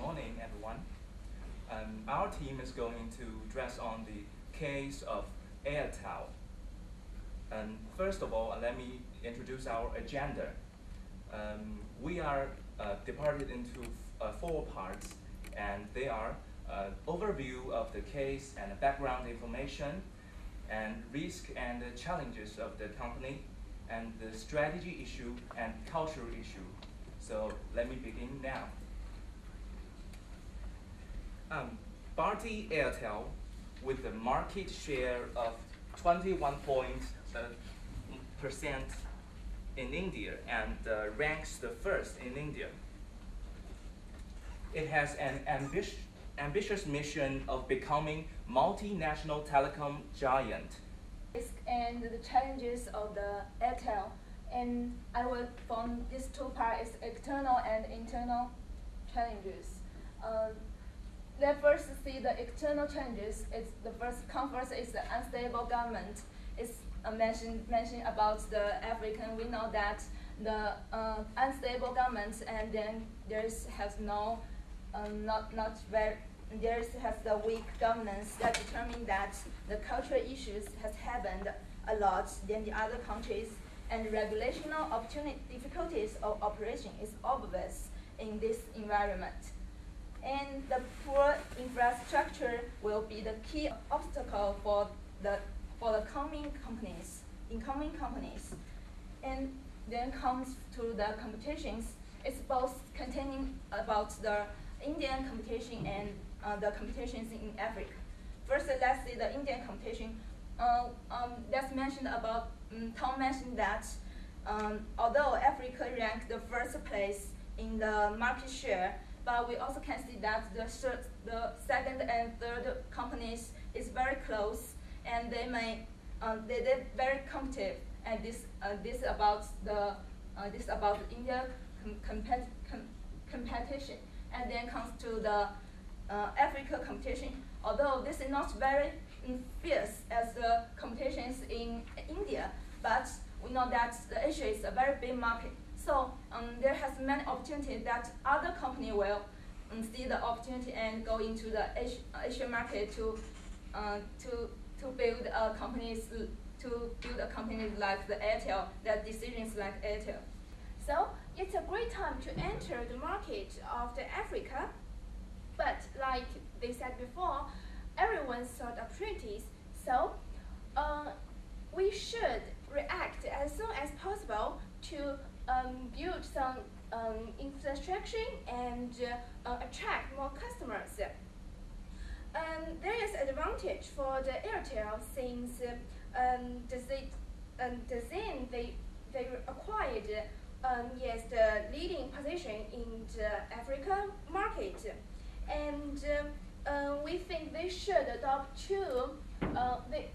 morning, everyone. Our team is going to address on the case of Airtel. First of all, let me introduce our agenda. We are divided into four parts, and they are overview of the case and background information, and risk and the challenges of the company, and the strategy issue and cultural issue. So let me begin now. Bharti Airtel, with a market share of 21% in India and ranks the first in India. It has an ambitious mission of becoming multinational telecom giant. And the challenges of the Airtel, and I will form these two parts: external and internal challenges. Let's first see the external challenges. It's the first is the unstable government. It's mentioned about the African. We know that the unstable government, and then there's has no there's has the weak governance that determine that the cultural issues has happened a lot than the other countries, and regulational difficulties of operation is obvious in this environment. And the poor infrastructure will be the key obstacle for the incoming companies. And then comes to the competitions. It's both containing about the Indian competition and the competitions in Africa. First, let's see the Indian competition. Let's mention about Tom mentioned that although Africa ranked the first place in the market share, but we also can see that the second and third companies is very close, and they're very competitive. And this about India competition. And then comes to the Africa competition. Although this is not very fierce as the competitions in India, but we know that Asia is a very big market. So there has many opportunities that other companies will see the opportunity and go into the Asian market to build companies like the Airtel, that decisions like Airtel. So it's a great time to enter the market of the Africa, but like they said before, everyone sought opportunities. So we should react as soon as possible to build some infrastructure and attract more customers. There is advantage for the Airtel since they acquired the leading position in the Africa market, and we think they should adopt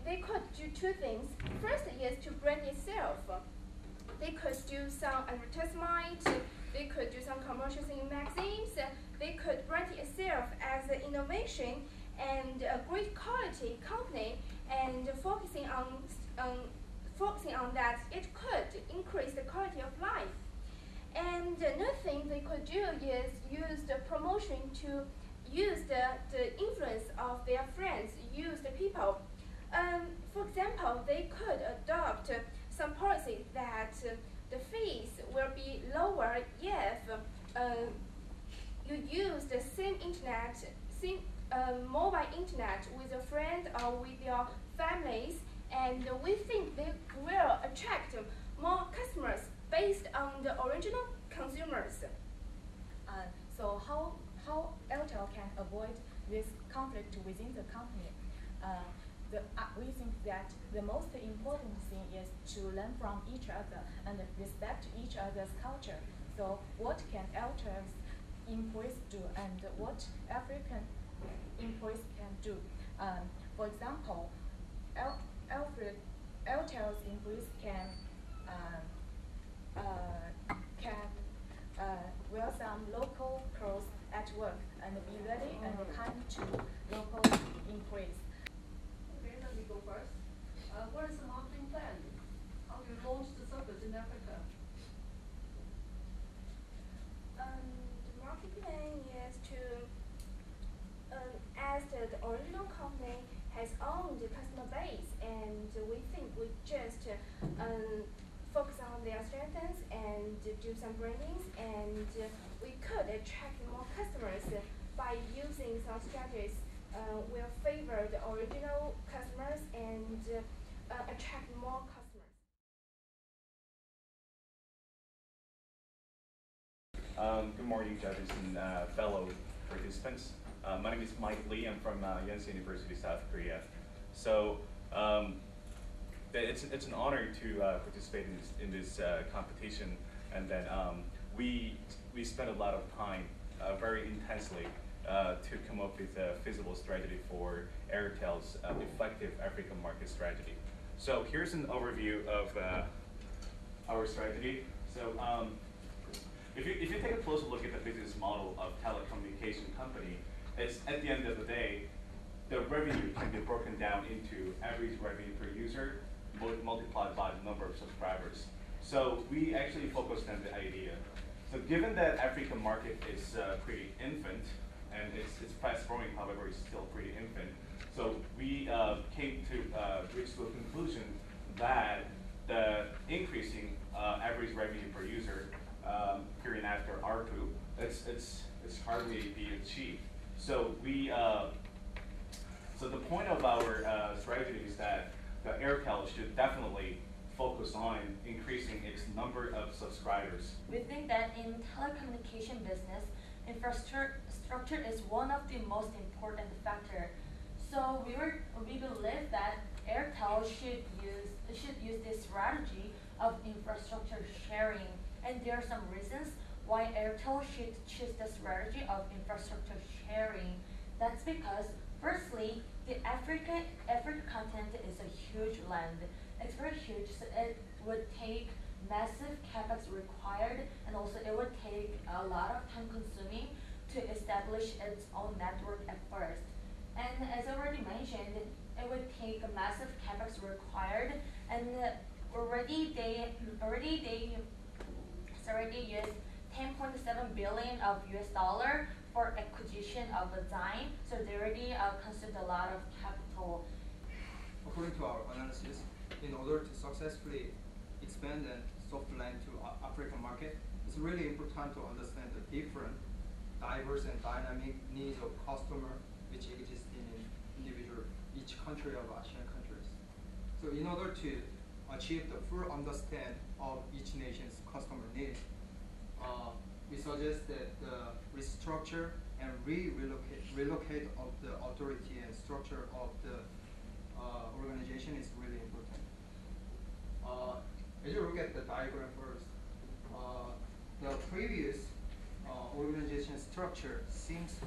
they could do two things. First is to brand itself. They could do some advertisement, they could do some commercials in magazines, they could brand itself as an innovation and a great quality company, and focusing on that it could increase the quality of life. And another thing they could do is use the promotion to use the influence of their friends, use the people. For example, they could adopt some policy that the fees will be lower if you use the same mobile internet with a friend or with your families, and we think they will attract more customers based on the original consumers. So how Airtel can avoid this conflict within the company? We think that the most important thing is to learn from each other and respect each other's culture. So what can Airtel's employees do, and what African employees can do? For example, Airtel's employees can wear some local clothes at work and be ready and kind to local employees. Okay, let me go first. What is the marketing plan? How do you launch the service in Africa? The marketing plan is to original company has owned customer base, and we think we just focus on their strengths and do some brandings, and we could attract more customers by using some strategies. Will favor the original customers and attract more customers. Good morning, judges and fellow participants. My name is Mike Lee. I'm from Yonsei University, South Korea. So it's an honor to participate in this competition, and then we spent a lot of time very intensely to come up with a feasible strategy for Airtel's effective African market strategy. So here's an overview of our strategy. So if you take a closer look at the business model of telecommunication company, it's at the end of the day, the revenue can be broken down into average revenue per user multiplied by the number of subscribers. So we actually focused on the idea. So given that African market is pretty infant, and it's fast growing, however, it's still pretty infant. So we came to reach to a conclusion that the increasing average revenue per user period after ARPU, it's hardly be achieved. So we so the point of our strategy is that the Airtel should definitely focus on increasing its number of subscribers. We think that in telecommunication business, infrastructure is one of the most important factor. So we believe that Airtel should use this strategy of infrastructure sharing, and there are some reasons why Airtel should choose the strategy of infrastructure sharing. That's because, firstly, the Africa continent is a huge land. It's very huge, so it would take massive capex required, and also it would take a lot of time consuming to establish its own network at first. And as already mentioned, it would take a massive capex required, and already they used 10.7 billion of US dollar for acquisition of the Zine, so they already consumed a lot of capital. According to our analysis, in order to successfully expand and soft land to African market, it's really important to understand the different, diverse and dynamic needs of customer which exist in each country of Asian countries. So in order to achieve the full understand of each nation's customer needs, we suggest that the restructure and relocate of the authority and structure of the organization is really important. As you look at the diagram first, the previous organization structure seems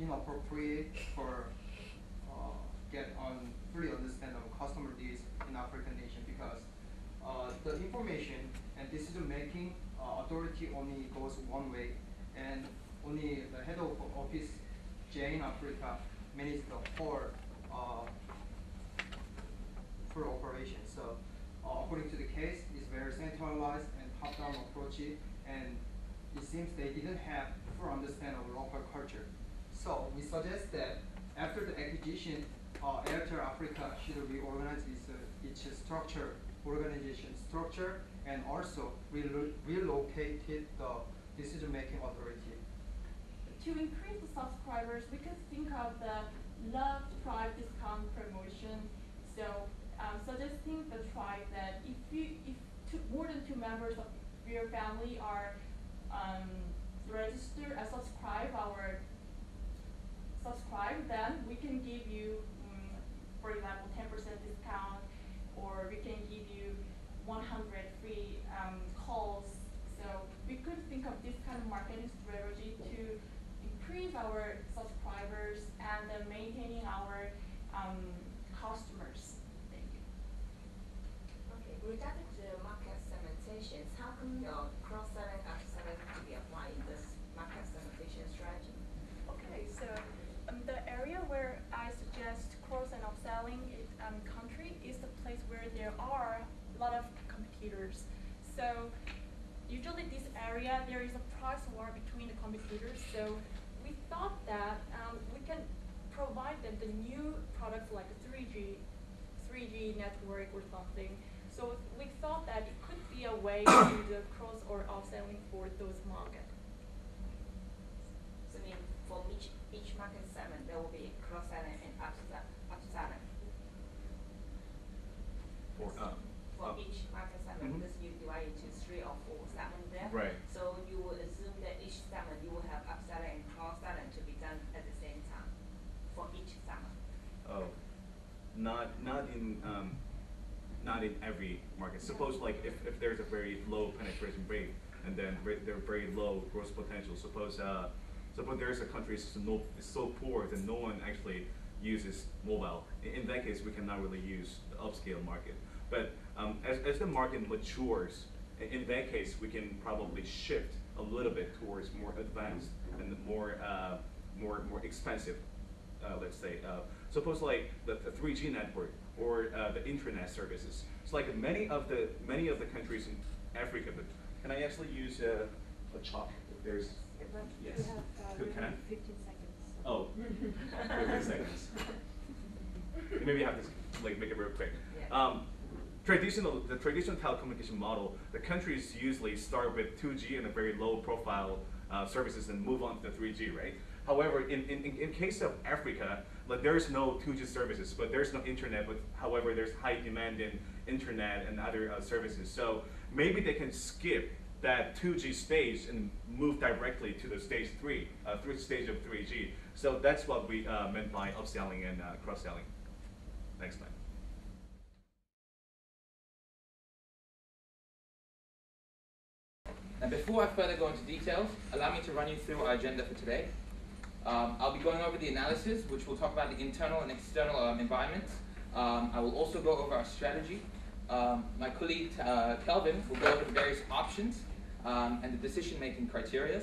inappropriate for get on fully understand of customer needs in African nation, because the information and decision making authority only goes one way, and only the head of office in Africa manages the whole operation. So according to the case, it's very centralized and top-down approach, and it seems they didn't have full understanding of local culture. So we suggest that after the acquisition, Airtel Africa should reorganize its organization structure, and also relocated the decision-making authority. To increase the subscribers, we could think of the Love Tribe discount promotion. So suggesting the tribe that if more than 2 members of your family are registered as subscribe, then we can give you, for example, 10% discount, or we can give you 100 free calls. So we could think of this kind of marketing strategy to increase our subscribers and maintaining our customers. Thank you. Okay, regarding the market segmentations, how can your cross-selling and upselling be applied in this market segmentation strategy? Okay, so the area where I suggest cross and upselling country is the place where there are a lot of competitors. So usually this area, there is a price war between the competitors. So we thought that we can provide them the new products like 3G network or something. So we thought that it could be a way to do the cross or upselling for those markets. So I mean, for each market segment, there will be cross-selling and upselling. For each market segment, because you divide into 3 or 4 segments there. Right. So you would assume that each segment you will have upselling and cross-selling to be done at the same time for each segment. Oh, not in every market. Suppose like if there's a very low penetration rate and then they're very low growth potential. Suppose there's a country is so poor that no one actually uses mobile. In that case, we cannot really use the upscale market. But as the market matures, in that case, we can probably shift a little bit towards more advanced and more expensive. Let's say, suppose like the 3G network or the internet services. It's like many of the countries in Africa. But can I actually use a chalk? If there's yes. Can I? 15 seconds. Oh, 15 seconds. Maybe I have to like make it real quick. Yeah. The traditional telecommunication model, the countries usually start with 2G and a very low profile services and move on to the 3G, right? However, in case of Africa, like there's no 2G services, but there's no internet, but however, there's high demand in internet and other services. So maybe they can skip that 2G stage and move directly to the stage 3, stage of 3G. So that's what we meant by upselling and cross-selling. Next slide. And before I further go into details, allow me to run you through our agenda for today. I'll be going over the analysis, which will talk about the internal and external environments. I will also go over our strategy. My colleague Kelvin will go over the various options and the decision-making criteria.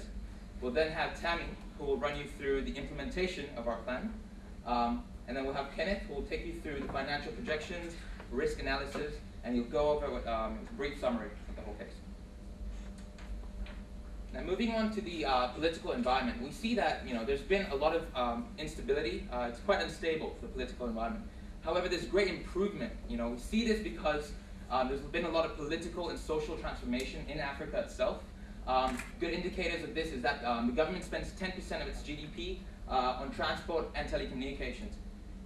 We'll then have Tammy, who will run you through the implementation of our plan. And then we'll have Kenneth, who will take you through the financial projections, risk analysis, and he'll go over a brief summary of the whole case. Now, moving on to the political environment, we see that there's been a lot of instability. It's quite unstable, the political environment. However, there's great improvement. We see this because there's been a lot of political and social transformation in Africa itself. Good indicators of this is that the government spends 10% of its GDP on transport and telecommunications.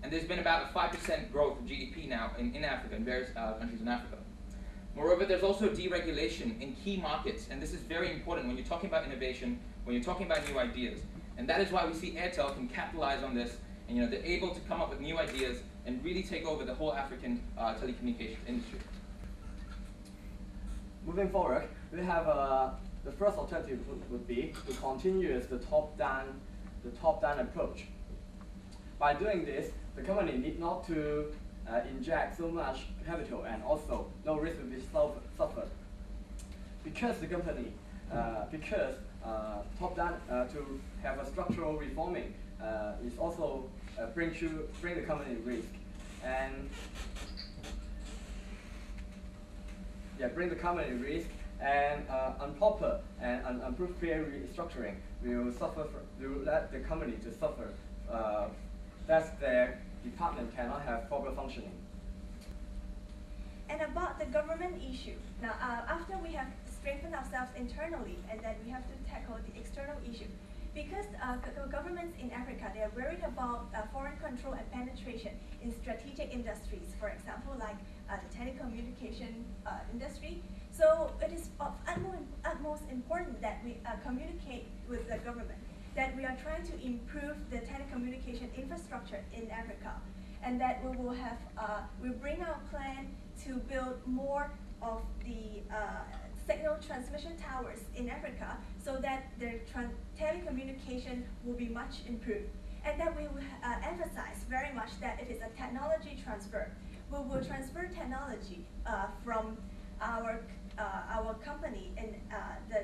And there's been about a 5% growth of GDP now in Africa, in various countries in Africa. Moreover, there's also deregulation in key markets, and this is very important when you're talking about innovation, when you're talking about new ideas. And that is why we see Airtel can capitalize on this, and they're able to come up with new ideas and really take over the whole African telecommunications industry. Moving forward, we have the first alternative would be to continue the top-down approach. By doing this, the company need not to inject so much capital, and also no risk will be suffered. Because the company, top-down to have a structural reforming is also bring the company risk, and bring the company risk, and improper and unimproved fair restructuring will let the company to suffer. That their department cannot have proper functioning. And about the government issue, now after we have strengthened ourselves internally, and then we have to tackle the external issue. Because governments in Africa, they are worried about foreign control and penetration in strategic industries, for example, like the telecommunication industry. So it is of utmost important that we communicate with the government, that we are trying to improve the telecommunication infrastructure in Africa, and that we will have, we bring our plan to build more of the signal transmission towers in Africa, so that the telecommunication will be much improved. And that we will emphasize very much that it is a technology transfer. We will transfer technology from our company, and the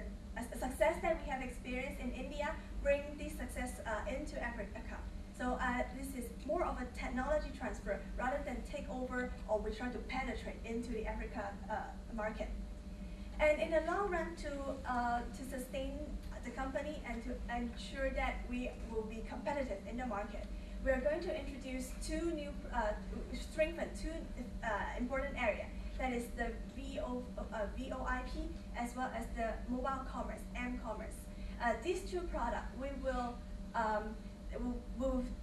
success that we have experienced in India, bring this success into Africa. So this is more of a technology transfer rather than take over, or we try to penetrate into the Africa market. And in the long run, to sustain the company and to ensure that we will be competitive in the market, we are going to introduce strengthen two important areas. That is the VoIP as well as the mobile commerce, M-commerce. These two products, we will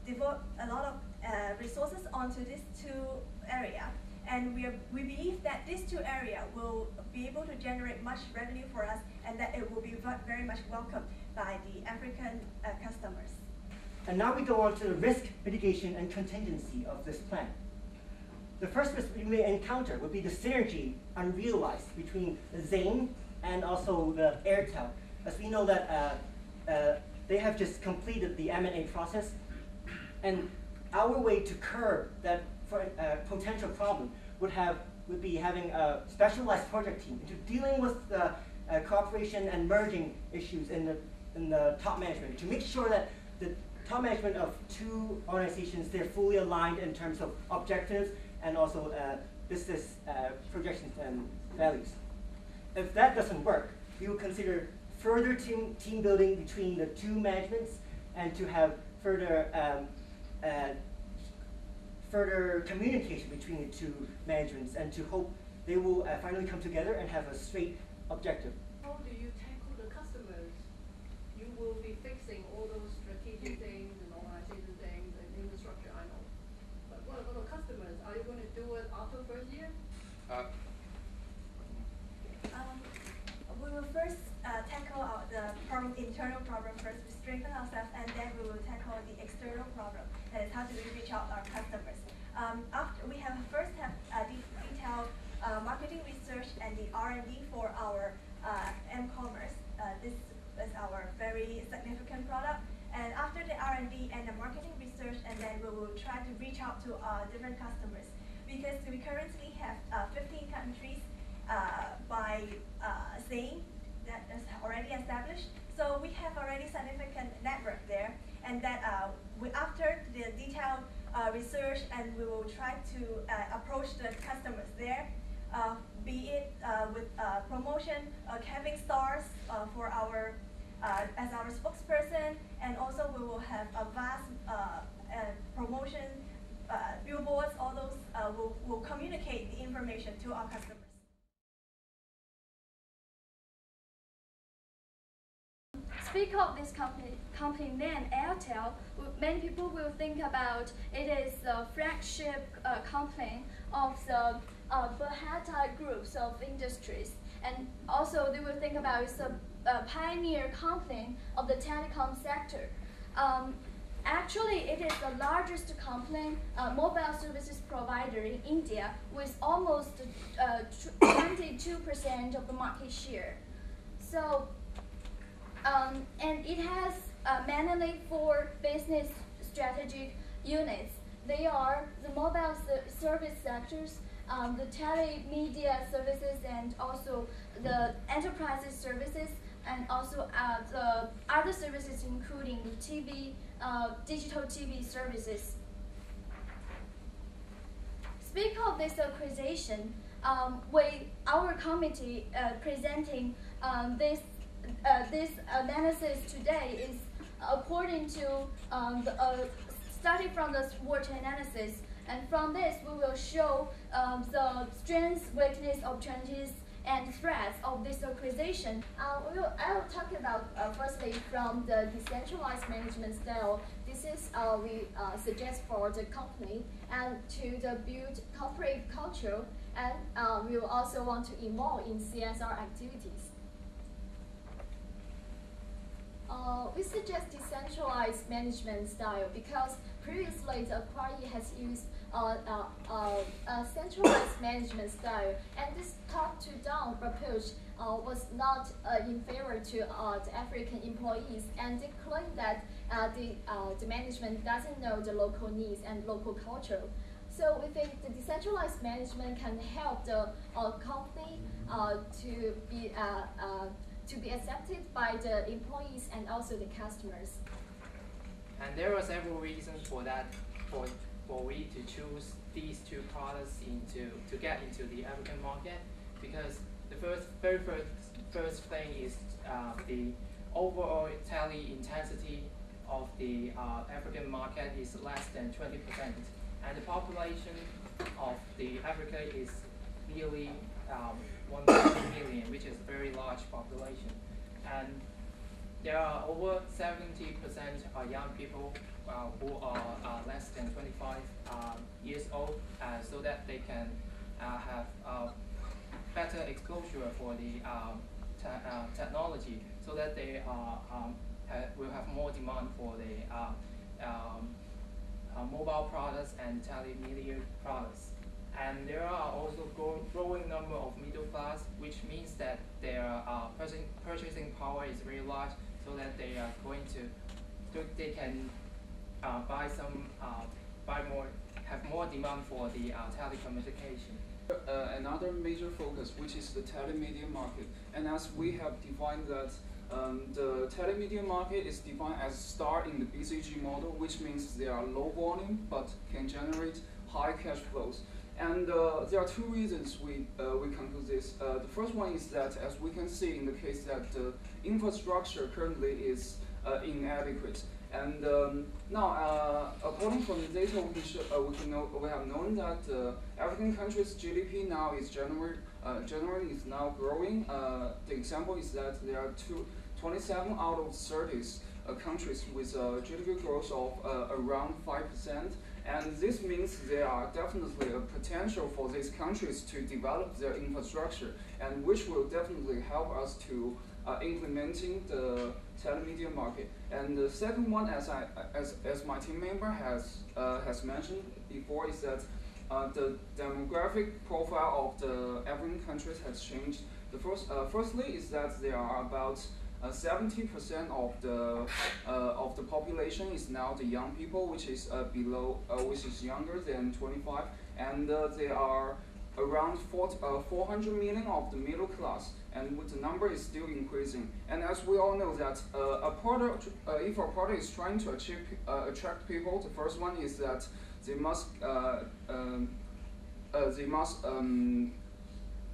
devote a lot of resources onto these two areas. And we believe that these two areas will be able to generate much revenue for us, and that it will be very much welcomed by the African customers. And now we go on to the risk mitigation and contingency of this plan. The first risk we may encounter would be the synergy unrealized between Zain and also the Airtel. As we know that they have just completed the M&A process, and our way to curb that potential problem would be having a specialized project team into dealing with the cooperation and merging issues in the top management to make sure that the top management of two organizations, they're fully aligned in terms of objectives and also business projections and values. If that doesn't work, we will consider further team building between the two managements and to have further communication between the two managements, and to hope they will finally come together and have a straight objective. How do you tackle the customers? You will be fixing all those strategic things and organization things and infrastructure, I know. But what about the customers? Are you going to do it after first year? We will first tackle the internal problem first. We strengthen ourselves, and then we will tackle the external problem. That is, how do we reach out our customers? After we have detailed marketing research and the R&D for our M-commerce. This is our very significant product. And after the R&D and the marketing research, and then we will try to reach out to different customers, because we currently have 15 countries by Zain that is already established. So we have already significant network there, and that after the detailed research, and we will try to approach the customers there, be it with promotion, having stars for our as our spokesperson, and also we will have a vast promotion billboards. All those will communicate the information to our customers. Speak of this company name, Airtel, many people will think about it is the flagship company of the Berhata groups of industries, and also they will think about it's a pioneer company of the telecom sector. Actually, it is the largest company, mobile services provider in India, with almost 22% of the market share. So. And it has mainly 4 business strategic units. They are the mobile service sectors, the telemedia services, and also the enterprises services, and also the other services including the TV, digital TV services. Speak of this acquisition, our committee presenting this analysis today is according to starting from the SWOT analysis, and from this we will show the strengths, weakness, opportunities, and threats of this acquisition. I will talk about firstly from the decentralized management style. This is we suggest for the company, and to the build corporate culture, and we will also want to involve in CSR activities. We suggest decentralized management style because previously the party has used a centralized management style, and this top-to-down approach was not in favor to the African employees, and they claim that the management doesn't know the local needs and local culture. So we think the decentralized management can help the company to be accepted by the employees and also the customers. And there are several reasons for that, for we to choose these two products to get into the African market, because the very first thing is the overall tele intensity of the African market is less than 20%, and the population of the Africa is nearly 1 million, which is a very large population. And there are over 70% of young people who are less than 25 years old, so that they can have better exposure for the technology, so that they will have more demand for the mobile products and telemedia products. And there are also growing number of middle class, which means that their purchasing power is very large, so that they are going to, they can have more demand for the telecommunication. Another major focus, which is the telemedia market. And as we have defined that the telemedia market is defined as star in the BCG model, which means they are low volume but can generate high cash flows. And there are two reasons we conclude this. The first one is that, as we can see in the case that the infrastructure currently is inadequate. And now, according from the data, we have known that African countries' GDP now is generally is now growing. The example is that there are 27 out of 30 countries with GDP growth of around 5%. And this means there are definitely a potential for these countries to develop their infrastructure, and which will definitely help us to implementing the telemedia market. And the second one, as my team member has mentioned before, is that the demographic profile of the African countries has changed. The firstly is that there are about 70% of the population is now the young people, which is which is younger than 25, and there are around 400 million of the middle class, and the number is still increasing. And as we all know that if a product is trying to attract people, the first one is that they must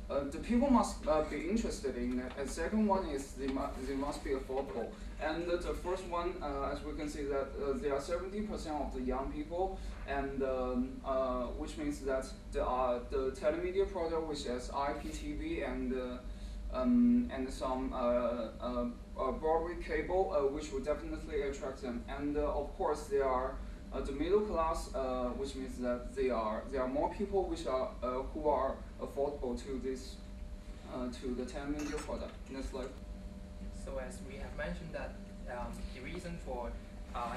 the people must be interested in it. And second one is they must be affordable. And the first one, as we can see, that there are 70% of the young people, and which means that the telemedia product, which has IPTV and some Broadway cable, which will definitely attract them. And of course, there are the middle class, which means that there are more people who are affordable to this to the telemedia product. Next slide. So as we have mentioned that the reason for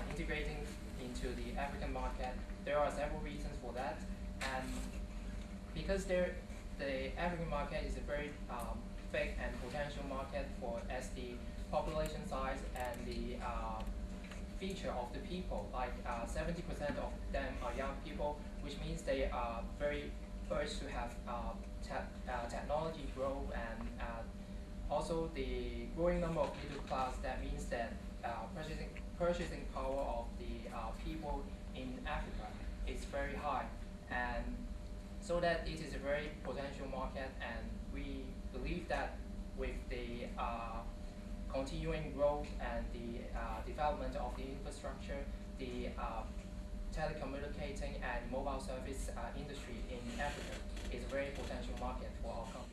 integrating into the African market, there are several reasons for that, and because the African market is a very big and potential market as the population size and the feature of the people, like 70% of them are young people, which means they are very urged to have technology grow, and also the growing number of middle class. That means that purchasing power of the people in Africa is very high, and so that it is a very potential market, and we believe that with the continuing growth and the development of the infrastructure, the telecommunicating and mobile service industry in Africa is a very potential market for our company.